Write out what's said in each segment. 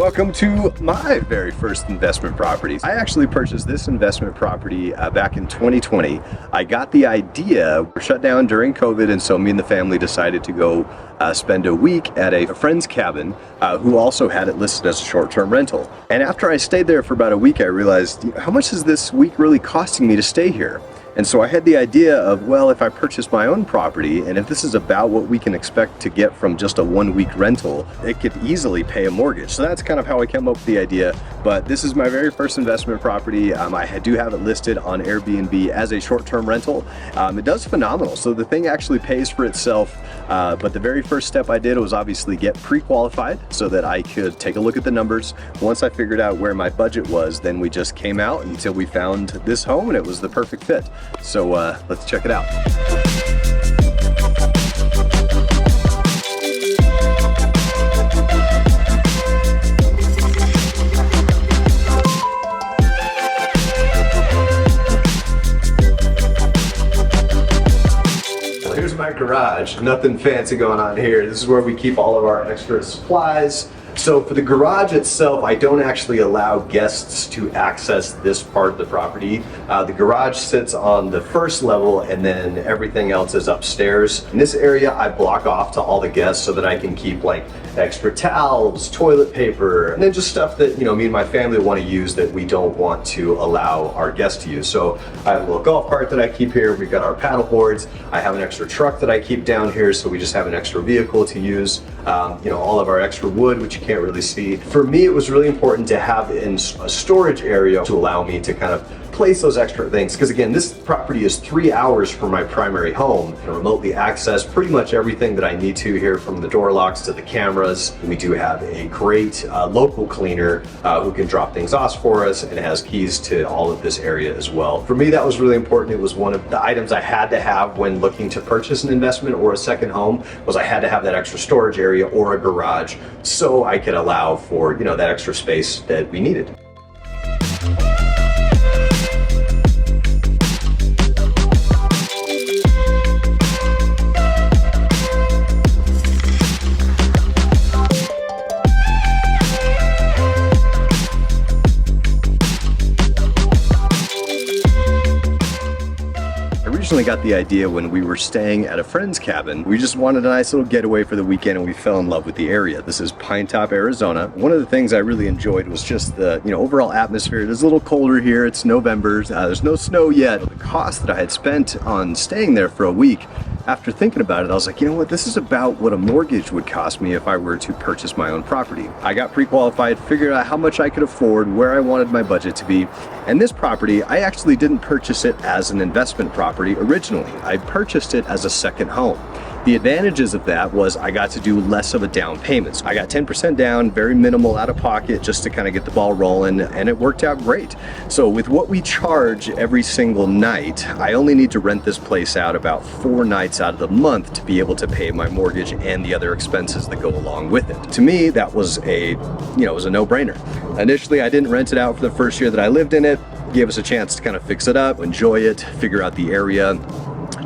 Welcome to my very first investment property. I actually purchased this investment property back in 2020. I got the idea, we're shut down during COVID, and so me and the family decided to go spend a week at a friend's cabin who also had it listed as a short-term rental. And after I stayed there for about a week, I realized, how much is this week really costing me to stay here? And so I had the idea of, well, if I purchase my own property, and if this is about what we can expect to get from just a 1-week rental, it could easily pay a mortgage. So that's kind of how I came up with the idea. But this is my very first investment property. I do have it listed on Airbnb as a short-term rental. It does phenomenal. So the thing actually pays for itself. But the very first step I did was obviously get pre-qualified so that I could take a look at the numbers. Once I figured out where my budget was, then we just came out until we found this home, and it was the perfect fit. So let's check it out. Here's my garage. Nothing fancy going on here. This is where we keep all of our extra supplies. So for the garage itself, I don't actually allow guests to access this part of the property. The garage sits on the first level, and then everything else is upstairs. In this area, I block off to all the guests so that I can keep like extra towels, toilet paper, and then just stuff that, you know, me and my family want to use that we don't want to allow our guests to use. So I have a little golf cart that I keep here. We've got our paddle boards. I have an extra truck that I keep down here, so we just have an extra vehicle to use. You know, all of our extra wood, which you can't really see. For me, it was really important to have in a storage area to allow me to kind of place those extra things, because again, this property is 3 hours from my primary home. I can remotely access pretty much everything that I need to here, from the door locks to the cameras. We do have a great local cleaner who can drop things off for us, and has keys to all of this area as well. For me, that was really important. It was one of the items I had to have when looking to purchase an investment or a second home, was I had to have that extra storage area or a garage so I could allow for, you know, that extra space that we needed. Originally got the idea when we were staying at a friend's cabin. We just wanted a nice little getaway for the weekend, and we fell in love with the area. This is Pinetop, Arizona. One of the things I really enjoyed was just the, you know, overall atmosphere. It is a little colder here. It's November. There's no snow yet. The cost that I had spent on staying there for a week, after thinking about it, I was like, you know what, this is about what a mortgage would cost me if I were to purchase my own property. I got pre-qualified, figured out how much I could afford, where I wanted my budget to be. And this property, I actually didn't purchase it as an investment property originally. I purchased it as a second home. The advantages of that was I got to do less of a down payment. So I got 10% down, very minimal out of pocket, just to kind of get the ball rolling, and it worked out great. So with what we charge every single night, I only need to rent this place out about 4 nights out of the month to be able to pay my mortgage and the other expenses that go along with it. To me, that was it was a no-brainer. Initially, I didn't rent it out for the first year that I lived in it. Gave us a chance to kind of fix it up, enjoy it, figure out the area,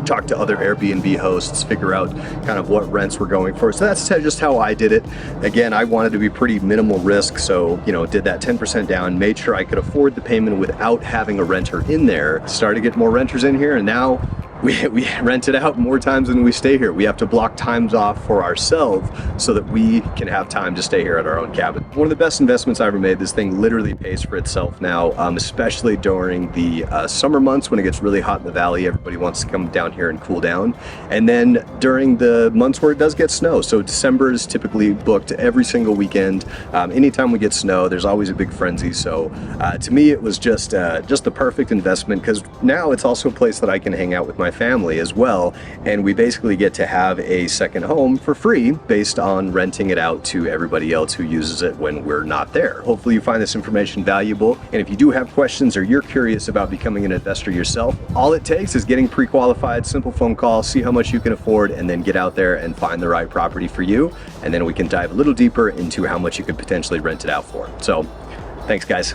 talk to other Airbnb hosts, figure out kind of what rents we're going for. So that's just how I did it. Again, I wanted to be pretty minimal risk, so, you know, did that 10% down, made sure I could afford the payment without having a renter in there. Started to get more renters in here, and now we rent it out more times than we stay here. We have to block times off for ourselves so that we can have time to stay here at our own cabin. One of the best investments I ever made. This thing literally pays for itself now, especially during the summer months when it gets really hot in the valley. Everybody wants to come down here and cool down. And then during the months where it does get snow. So December is typically booked every single weekend. Anytime we get snow, there's always a big frenzy. So to me, it was just the perfect investment, because now it's also a place that I can hang out with my family as well, and we basically get to have a second home for free based on renting it out to everybody else who uses it when we're not there. Hopefully you find this information valuable, and if you do have questions or you're curious about becoming an investor yourself, all it takes is getting pre-qualified, simple phone call, see how much you can afford, and then get out there and find the right property for you, and then we can dive a little deeper into how much you could potentially rent it out for. So thanks, guys.